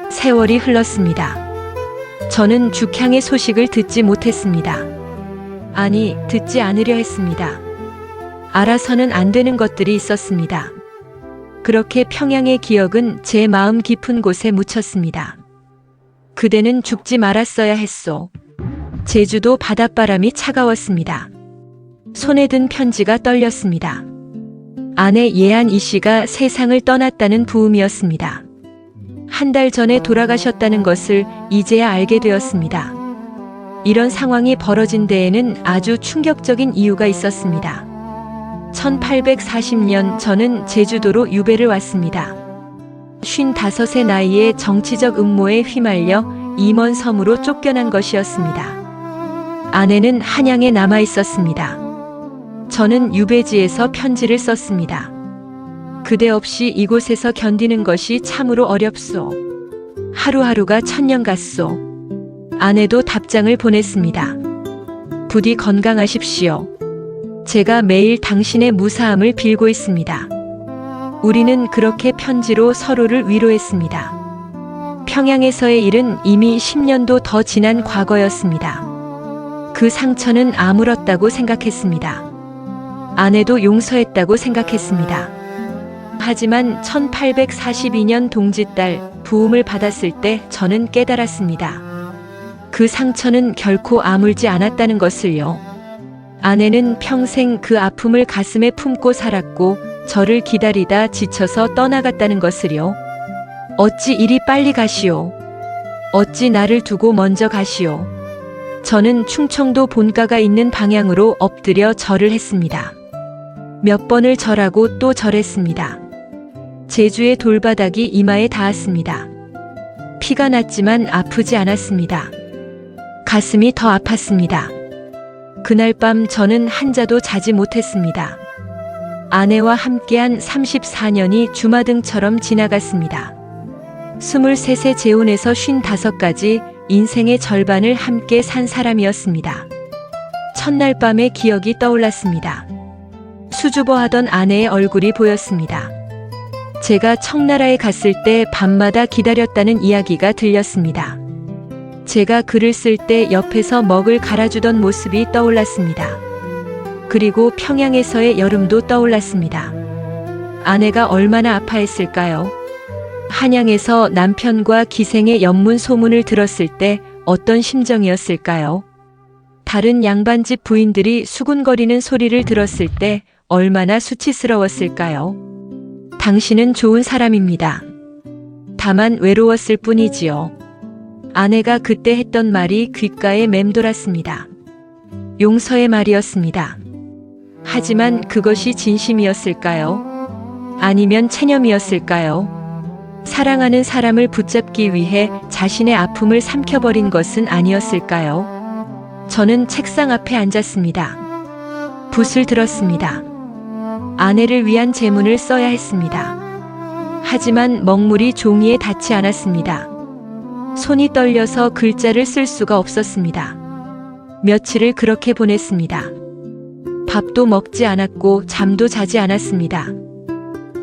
세월이 흘렀습니다. 저는 죽향의 소식을 듣지 못했습니다. 아니, 듣지 않으려 했습니다. 알아서는 안 되는 것들이 있었습니다. 그렇게 평양의 기억은 제 마음 깊은 곳에 묻혔습니다. 그대는 죽지 말았어야 했소. 제주도 바닷바람이 차가웠습니다. 손에 든 편지가 떨렸습니다. 아내 예안이 씨가 세상을 떠났다는 부음이었습니다. 한 달 전에 돌아가셨다는 것을 이제야 알게 되었습니다. 이런 상황이 벌어진 데에는 아주 충격적인 이유가 있었습니다. 1840년 저는 제주도로 유배를 왔습니다. 55의 나이에 정치적 음모에 휘말려 임원 섬으로 쫓겨난 것이었습니다. 아내는 한양에 남아 있었습니다. 저는 유배지에서 편지를 썼습니다. 그대 없이 이곳에서 견디는 것이 참으로 어렵소. 하루하루가 천년 같소. 아내도 답장을 보냈습니다. 부디 건강하십시오. 제가 매일 당신의 무사함을 빌고 있습니다. 우리는 그렇게 편지로 서로를 위로했습니다. 평양에서의 일은 이미 10년도 더 지난 과거였습니다. 그 상처는 아물었다고 생각했습니다. 아내도 용서했다고 생각했습니다. 하지만 1842년 동짓달 부음을 받았을 때 저는 깨달았습니다. 그 상처는 결코 아물지 않았다는 것을요. 아내는 평생 그 아픔을 가슴에 품고 살았고 저를 기다리다 지쳐서 떠나갔다는 것을요. 어찌 이리 빨리 가시오. 어찌 나를 두고 먼저 가시오. 저는 충청도 본가가 있는 방향으로 엎드려 절을 했습니다. 몇 번을 절하고 또 절했습니다. 제주의 돌바닥이 이마에 닿았습니다. 피가 났지만 아프지 않았습니다. 가슴이 더 아팠습니다. 그날 밤 저는 한자도 자지 못했습니다. 아내와 함께한 34년이 주마등처럼 지나갔습니다. 23세 재혼에서 55까지 인생의 절반을 함께 산 사람이었습니다. 첫날 밤의 기억이 떠올랐습니다. 수줍어하던 아내의 얼굴이 보였습니다. 제가 청나라에 갔을 때 밤마다 기다렸다는 이야기가 들렸습니다. 제가 글을 쓸 때 옆에서 먹을 갈아주던 모습이 떠올랐습니다. 그리고 평양에서의 여름도 떠올랐습니다. 아내가 얼마나 아파했을까요? 한양에서 남편과 기생의 연문 소문을 들었을 때 어떤 심정이었을까요? 다른 양반집 부인들이 수군거리는 소리를 들었을 때 얼마나 수치스러웠을까요? 당신은 좋은 사람입니다. 다만 외로웠을 뿐이지요. 아내가 그때 했던 말이 귓가에 맴돌았습니다. 용서의 말이었습니다. 하지만 그것이 진심이었을까요? 아니면 체념이었을까요? 사랑하는 사람을 붙잡기 위해 자신의 아픔을 삼켜버린 것은 아니었을까요? 저는 책상 앞에 앉았습니다. 붓을 들었습니다. 아내를 위한 제문을 써야 했습니다. 하지만 먹물이 종이에 닿지 않았습니다. 손이 떨려서 글자를 쓸 수가 없었습니다. 며칠을 그렇게 보냈습니다. 밥도 먹지 않았고 잠도 자지 않았습니다.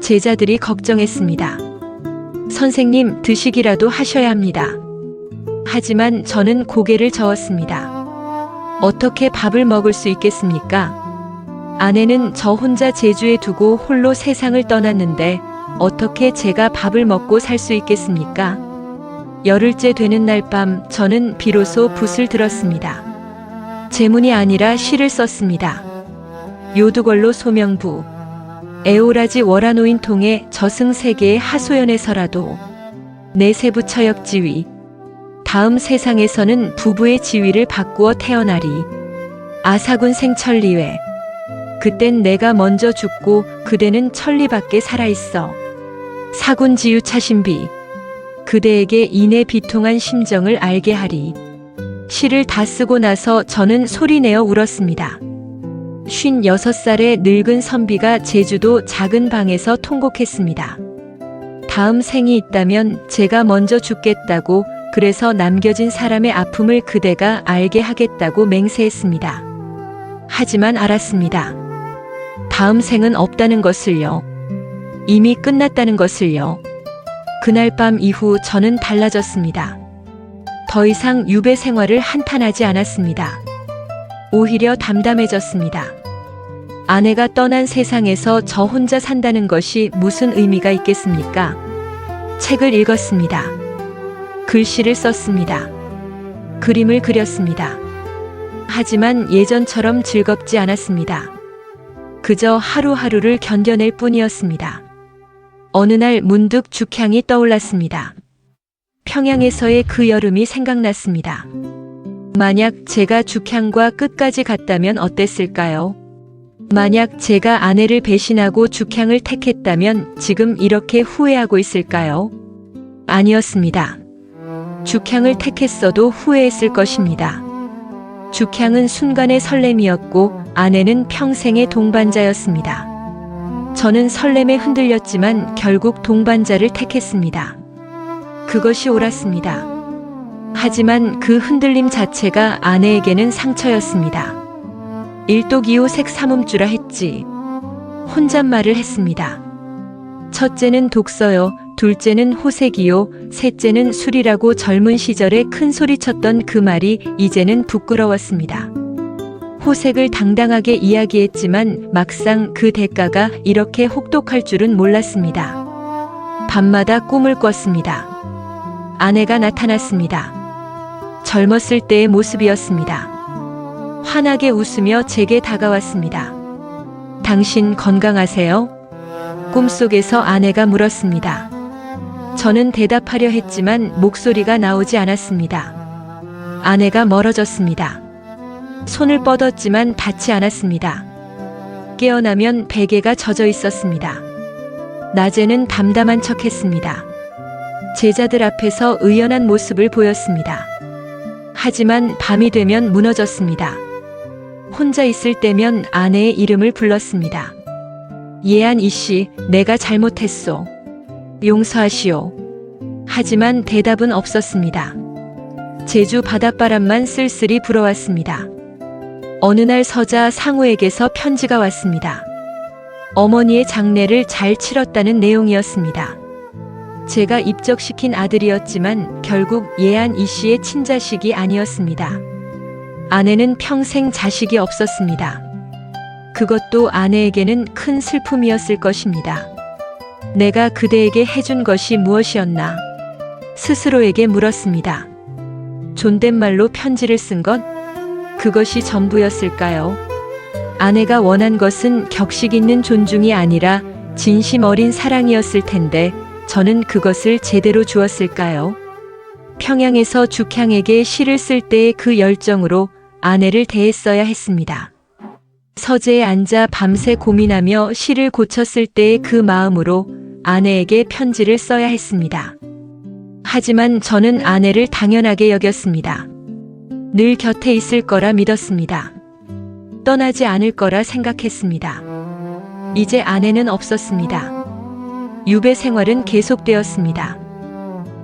제자들이 걱정했습니다. 선생님, 드시기라도 하셔야 합니다. 하지만 저는 고개를 저었습니다. 어떻게 밥을 먹을 수 있겠습니까? 아내는 저 혼자 제주에 두고 홀로 세상을 떠났는데 어떻게 제가 밥을 먹고 살 수 있겠습니까? 열흘째 되는 날 밤 저는 비로소 붓을 들었습니다. 제문이 아니라 시를 썼습니다. 요두걸로 소명부. 애오라지 월화노인 통해 저승세계의 하소연에서라도 내 세부 처역 지위. 다음 세상에서는 부부의 지위를 바꾸어 태어나리. 아사군 생천리회. 그땐 내가 먼저 죽고 그대는 천리밖에 살아있어. 사군 지유 차신비. 그대에게 이내 비통한 심정을 알게 하리. 시를 다 쓰고 나서 저는 소리내어 울었습니다. 56살의 늙은 선비가 제주도 작은 방에서 통곡했습니다. 다음 생이 있다면 제가 먼저 죽겠다고, 그래서 남겨진 사람의 아픔을 그대가 알게 하겠다고 맹세했습니다. 하지만 알았습니다. 다음 생은 없다는 것을요. 이미 끝났다는 것을요. 그날 밤 이후 저는 달라졌습니다. 더 이상 유배 생활을 한탄하지 않았습니다. 오히려 담담해졌습니다. 아내가 떠난 세상에서 저 혼자 산다는 것이 무슨 의미가 있겠습니까? 책을 읽었습니다. 글씨를 썼습니다. 그림을 그렸습니다. 하지만 예전처럼 즐겁지 않았습니다. 그저 하루하루를 견뎌낼 뿐이었습니다. 어느 날 문득 죽향이 떠올랐습니다. 평양에서의 그 여름이 생각났습니다. 만약 제가 죽향과 끝까지 갔다면 어땠을까요? 만약 제가 아내를 배신하고 죽향을 택했다면 지금 이렇게 후회하고 있을까요? 아니었습니다. 죽향을 택했어도 후회했을 것입니다. 죽향은 순간의 설렘이었고 아내는 평생의 동반자였습니다. 저는 설렘에 흔들렸지만 결국 동반자를 택했습니다. 그것이 옳았습니다. 하지만 그 흔들림 자체가 아내에게는 상처였습니다. 일독이오 색삼음주라 했지. 혼잣말을 했습니다. 첫째는 독서요, 둘째는 호색이요, 셋째는 술이라고 젊은 시절에 큰 소리쳤던 그 말이 이제는 부끄러웠습니다. 호색을 당당하게 이야기했지만 막상 그 대가가 이렇게 혹독할 줄은 몰랐습니다. 밤마다 꿈을 꿨습니다. 아내가 나타났습니다. 젊었을 때의 모습이었습니다. 환하게 웃으며 제게 다가왔습니다. 당신 건강하세요? 꿈속에서 아내가 물었습니다. 저는 대답하려 했지만 목소리가 나오지 않았습니다. 아내가 멀어졌습니다. 손을 뻗었지만 닿지 않았습니다. 깨어나면 베개가 젖어 있었습니다. 낮에는 담담한 척 했습니다. 제자들 앞에서 의연한 모습을 보였습니다. 하지만 밤이 되면 무너졌습니다. 혼자 있을 때면 아내의 이름을 불렀습니다. 예한 이씨, 내가 잘못했소. 용서하시오. 하지만 대답은 없었습니다. 제주 바닷바람만 쓸쓸히 불어왔습니다. 어느 날 서자 상우에게서 편지가 왔습니다. 어머니의 장례를 잘 치렀다는 내용이었습니다. 제가 입적시킨 아들이었지만 결국 예한 이씨의 친자식이 아니었습니다. 아내는 평생 자식이 없었습니다. 그것도 아내에게는 큰 슬픔이었을 것입니다. 내가 그대에게 해준 것이 무엇이었나? 스스로에게 물었습니다. 존댓말로 편지를 쓴 것? 그것이 전부였을까요? 아내가 원한 것은 격식 있는 존중이 아니라 진심 어린 사랑이었을 텐데 저는 그것을 제대로 주었을까요? 평양에서 죽향에게 시를 쓸 때의 그 열정으로 아내를 대했어야 했습니다. 서재에 앉아 밤새 고민하며 시를 고쳤을 때의 그 마음으로 아내에게 편지를 써야 했습니다. 하지만 저는 아내를 당연하게 여겼습니다. 늘 곁에 있을 거라 믿었습니다. 떠나지 않을 거라 생각했습니다. 이제 아내는 없었습니다. 유배 생활은 계속되었습니다.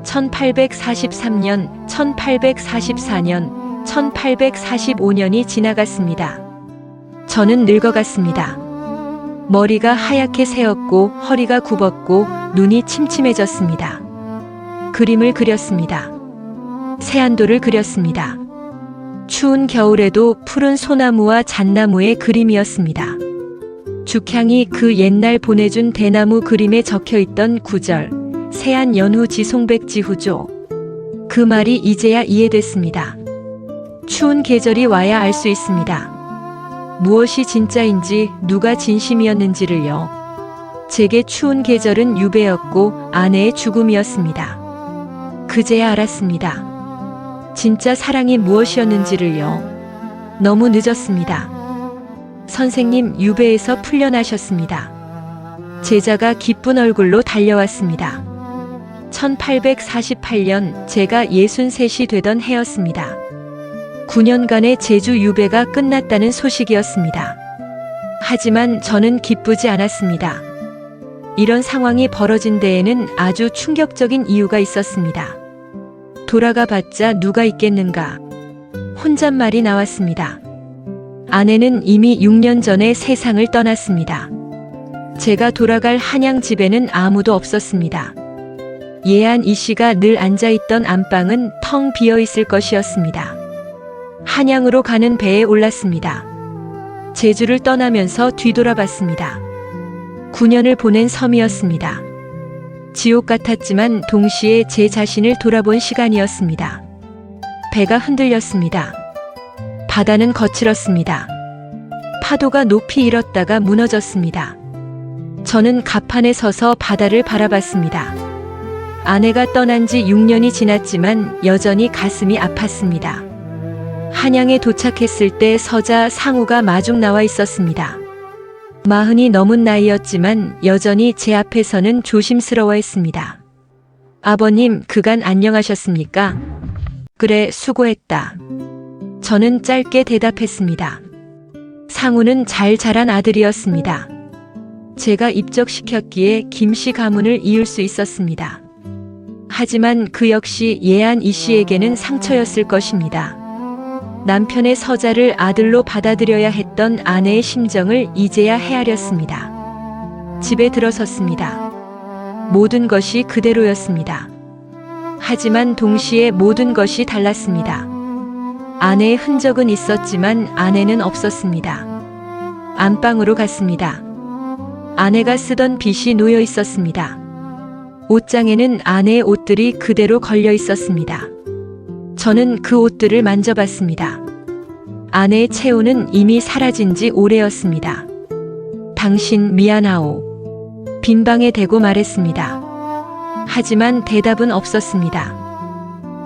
1843년, 1844년, 1845년이 지나갔습니다. 저는 늙어갔습니다. 머리가 하얗게 새었고 허리가 굽었고 눈이 침침해졌습니다. 그림을 그렸습니다. 새안도를 그렸습니다. 추운 겨울에도 푸른 소나무와 잣나무의 그림이었습니다. 죽향이 그 옛날 보내준 대나무 그림에 적혀있던 구절, 새안 연후 지송백지후조. 그 말이 이제야 이해됐습니다. 추운 계절이 와야 알 수 있습니다. 무엇이 진짜인지 누가 진심이었는지를요. 제게 추운 계절은 유배였고 아내의 죽음이었습니다. 그제야 알았습니다. 진짜 사랑이 무엇이었는지를요. 너무 늦었습니다. 선생님, 유배에서 풀려나셨습니다. 제자가 기쁜 얼굴로 달려왔습니다. 1848년 제가 63이 되던 해였습니다. 9년간의 제주 유배가 끝났다는 소식이었습니다. 하지만 저는 기쁘지 않았습니다. 이런 상황이 벌어진 데에는 아주 충격적인 이유가 있었습니다. 돌아가 봤자 누가 있겠는가? 혼잣말이 나왔습니다. 아내는 이미 6년 전에 세상을 떠났습니다. 제가 돌아갈 한양 집에는 아무도 없었습니다. 예한 이씨가 늘 앉아있던 안방은 텅 비어 있을 것이었습니다. 한양으로 가는 배에 올랐습니다. 제주를 떠나면서 뒤돌아봤습니다. 9년을 보낸 섬이었습니다. 지옥 같았지만 동시에 제 자신을 돌아본 시간이었습니다. 배가 흔들렸습니다. 바다는 거칠었습니다. 파도가 높이 일었다가 무너졌습니다. 저는 갑판에 서서 바다를 바라봤습니다. 아내가 떠난 지 6년이 지났지만 여전히 가슴이 아팠습니다. 한양에 도착했을 때 서자 상우가 마중 나와 있었습니다. 40이 넘은 나이였지만 여전히 제 앞에서는 조심스러워했습니다. 아버님, 그간 안녕하셨습니까? 그래, 수고했다. 저는 짧게 대답했습니다. 상우는 잘 자란 아들이었습니다. 제가 입적시켰기에 김씨 가문을 이을 수 있었습니다. 하지만 그 역시 예한 이씨에게는 상처였을 것입니다. 남편의 서자를 아들로 받아들여야 했던 아내의 심정을 이제야 헤아렸습니다. 집에 들어섰습니다. 모든 것이 그대로였습니다. 하지만 동시에 모든 것이 달랐습니다. 아내의 흔적은 있었지만 아내는 없었습니다. 안방으로 갔습니다. 아내가 쓰던 빗이 놓여 있었습니다. 옷장에는 아내의 옷들이 그대로 걸려 있었습니다. 저는 그 옷들을 만져봤습니다. 아내의 체온은 이미 사라진 지 오래였습니다. 당신 미안하오. 빈방에 대고 말했습니다. 하지만 대답은 없었습니다.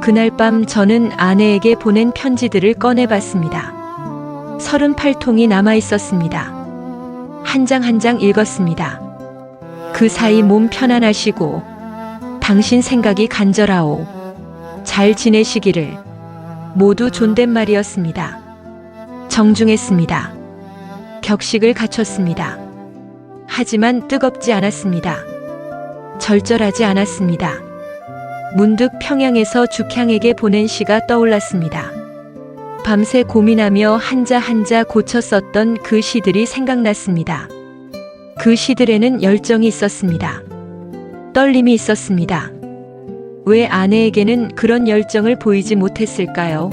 그날 밤 저는 아내에게 보낸 편지들을 꺼내봤습니다. 38통이 남아 있었습니다. 한 장 한 장 읽었습니다. 그 사이 몸 편안하시고 당신 생각이 간절하오. 잘 지내시기를. 모두 존댓말이었습니다. 정중했습니다. 격식을 갖췄습니다. 하지만 뜨겁지 않았습니다. 절절하지 않았습니다. 문득 평양에서 죽향에게 보낸 시가 떠올랐습니다. 밤새 고민하며 한자 한자 고쳐 썼던 그 시들이 생각났습니다. 그 시들에는 열정이 있었습니다. 떨림이 있었습니다. 왜 아내에게는 그런 열정을 보이지 못했을까요?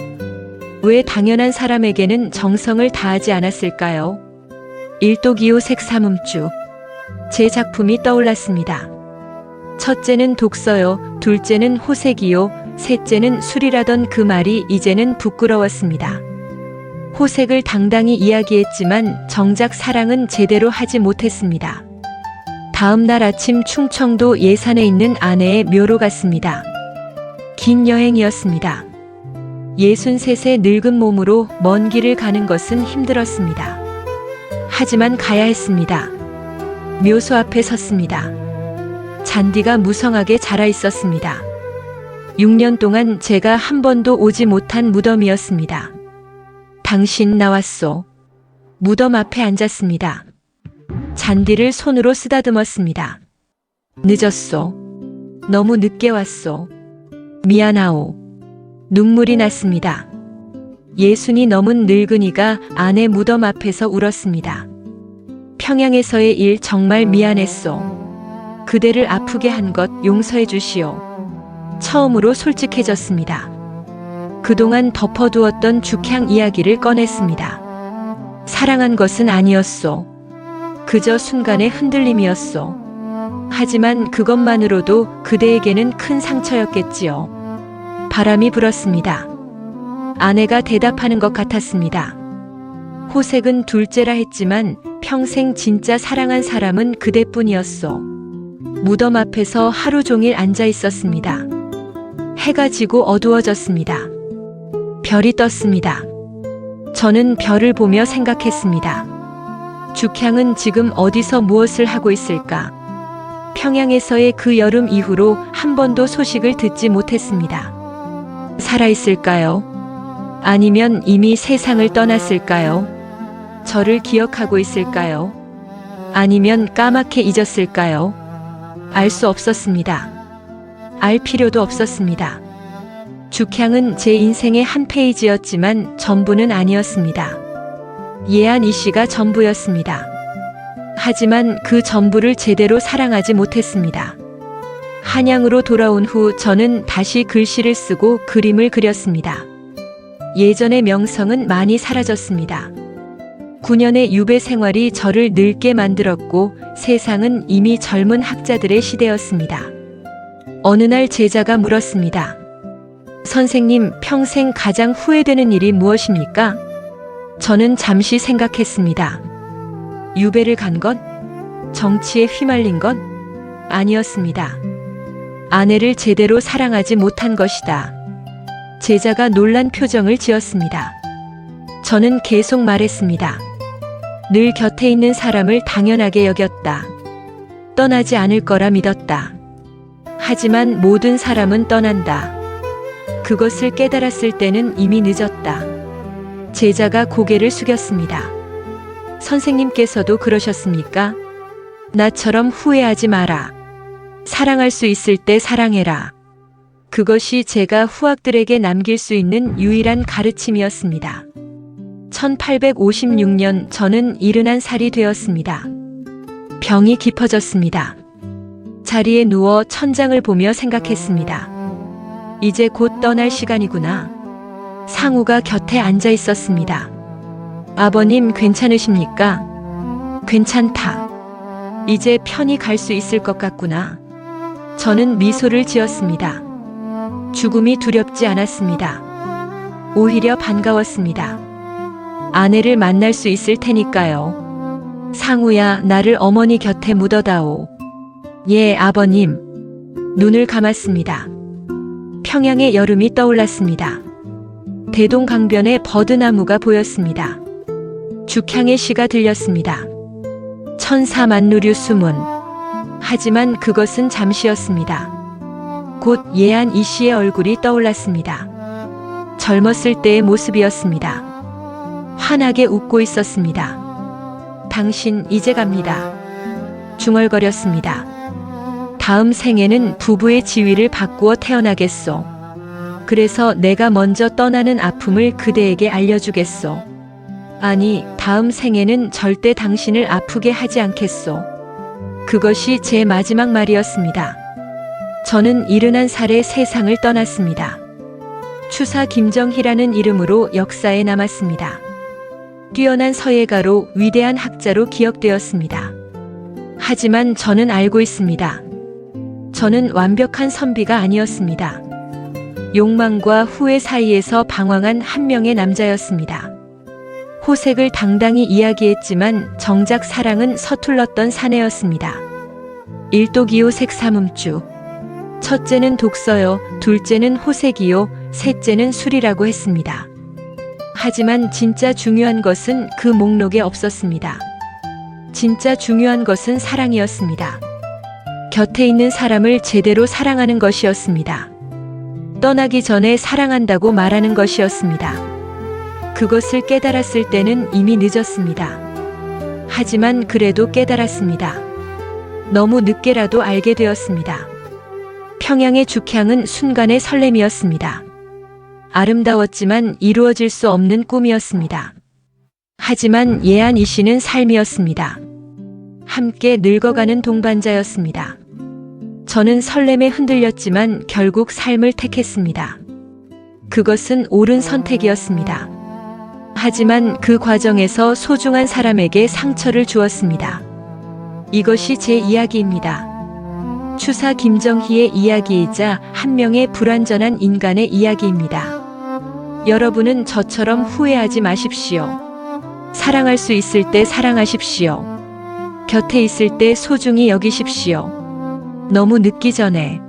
왜 당연한 사람에게는 정성을 다하지 않았을까요? 일도기호 색삼음주. 제 작품이 떠올랐습니다. 첫째는 독서요, 둘째는 호색이요, 셋째는 술이라던 그 말이 이제는 부끄러웠습니다. 호색을 당당히 이야기했지만 정작 사랑은 제대로 하지 못했습니다. 다음 날 아침 충청도 예산에 있는 아내의 묘로 갔습니다. 긴 여행이었습니다. 63세 늙은 몸으로 먼 길을 가는 것은 힘들었습니다. 하지만 가야 했습니다. 묘소 앞에 섰습니다. 잔디가 무성하게 자라 있었습니다. 6년 동안 제가 한 번도 오지 못한 무덤이었습니다. 당신 나왔소. 무덤 앞에 앉았습니다. 잔디를 손으로 쓰다듬었습니다. 늦었소. 너무 늦게 왔소. 미안하오. 눈물이 났습니다. 60이 넘은 늙은이가 아내 무덤 앞에서 울었습니다. 평양에서의 일 정말 미안했소. 그대를 아프게 한 것 용서해 주시오. 처음으로 솔직해졌습니다. 그동안 덮어두었던 죽향 이야기를 꺼냈습니다. 사랑한 것은 아니었소. 그저 순간의 흔들림이었소. 하지만 그것만으로도 그대에게는 큰 상처였겠지요. 바람이 불었습니다. 아내가 대답하는 것 같았습니다. 호색은 둘째라 했지만 평생 진짜 사랑한 사람은 그대뿐이었소. 무덤 앞에서 하루 종일 앉아 있었습니다. 해가 지고 어두워졌습니다. 별이 떴습니다. 저는 별을 보며 생각했습니다. 죽향은 지금 어디서 무엇을 하고 있을까? 평양에서의 그 여름 이후로 한 번도 소식을 듣지 못했습니다. 살아있을까요? 아니면 이미 세상을 떠났을까요? 저를 기억하고 있을까요? 아니면 까맣게 잊었을까요? 알 수 없었습니다. 알 필요도 없었습니다. 죽향은 제 인생의 한 페이지였지만 전부는 아니었습니다. 예안이 씨가 전부였습니다. 하지만 그 전부를 제대로 사랑하지 못했습니다. 한양으로 돌아온 후 저는 다시 글씨를 쓰고 그림을 그렸습니다. 예전의 명성은 많이 사라졌습니다. 9년의 유배 생활이 저를 늙게 만들었고 세상은 이미 젊은 학자들의 시대였습니다. 어느 날 제자가 물었습니다. 선생님, 평생 가장 후회되는 일이 무엇입니까? 저는 잠시 생각했습니다. 유배를 간 것? 정치에 휘말린 것? 아니었습니다. 아내를 제대로 사랑하지 못한 것이다. 제자가 놀란 표정을 지었습니다. 저는 계속 말했습니다. 늘 곁에 있는 사람을 당연하게 여겼다. 떠나지 않을 거라 믿었다. 하지만 모든 사람은 떠난다. 그것을 깨달았을 때는 이미 늦었다. 제자가 고개를 숙였습니다. 선생님께서도 그러셨습니까? 나처럼 후회하지 마라. 사랑할 수 있을 때 사랑해라. 그것이 제가 후학들에게 남길 수 있는 유일한 가르침이었습니다. 1856년 저는 71살이 되었습니다. 병이 깊어졌습니다. 자리에 누워 천장을 보며 생각했습니다. 이제 곧 떠날 시간이구나. 상우가 곁에 앉아 있었습니다. 아버님 괜찮으십니까? 괜찮다. 이제 편히 갈 수 있을 것 같구나. 저는 미소를 지었습니다. 죽음이 두렵지 않았습니다. 오히려 반가웠습니다. 아내를 만날 수 있을 테니까요. 상우야, 나를 어머니 곁에 묻어다오. 예, 아버님. 눈을 감았습니다. 평양의 여름이 떠올랐습니다. 대동강변에 버드나무가 보였습니다. 죽향의 시가 들렸습니다. 천사만누류 수문. 하지만 그것은 잠시였습니다. 곧 예한 이 씨의 얼굴이 떠올랐습니다. 젊었을 때의 모습이었습니다. 환하게 웃고 있었습니다. 당신 이제 갑니다. 중얼거렸습니다. 다음 생에는 부부의 지위를 바꾸어 태어나겠소. 그래서 내가 먼저 떠나는 아픔을 그대에게 알려주겠소. 아니, 다음 생에는 절대 당신을 아프게 하지 않겠소. 그것이 제 마지막 말이었습니다. 저는 71살에 세상을 떠났습니다. 추사 김정희라는 이름으로 역사에 남았습니다. 뛰어난 서예가로 위대한 학자로 기억되었습니다. 하지만 저는 알고 있습니다. 저는 완벽한 선비가 아니었습니다. 욕망과 후회 사이에서 방황한 한 명의 남자였습니다. 호색을 당당히 이야기했지만 정작 사랑은 서툴렀던 사내였습니다. 일독이요 색삼음주. 첫째는 독서요, 둘째는 호색이요, 셋째는 술이라고 했습니다. 하지만 진짜 중요한 것은 그 목록에 없었습니다. 진짜 중요한 것은 사랑이었습니다. 곁에 있는 사람을 제대로 사랑하는 것이었습니다. 떠나기 전에 사랑한다고 말하는 것이었습니다. 그것을 깨달았을 때는 이미 늦었습니다. 하지만 그래도 깨달았습니다. 너무 늦게라도 알게 되었습니다. 평양의 죽향은 순간의 설렘이었습니다. 아름다웠지만 이루어질 수 없는 꿈이었습니다. 하지만 예한 이 씨는 삶이었습니다. 함께 늙어가는 동반자였습니다. 저는 설렘에 흔들렸지만 결국 삶을 택했습니다. 그것은 옳은 선택이었습니다. 하지만 그 과정에서 소중한 사람에게 상처를 주었습니다. 이것이 제 이야기입니다. 추사 김정희의 이야기이자 한 명의 불완전한 인간의 이야기입니다. 여러분은 저처럼 후회하지 마십시오. 사랑할 수 있을 때 사랑하십시오. 곁에 있을 때 소중히 여기십시오. 너무 늦기 전에.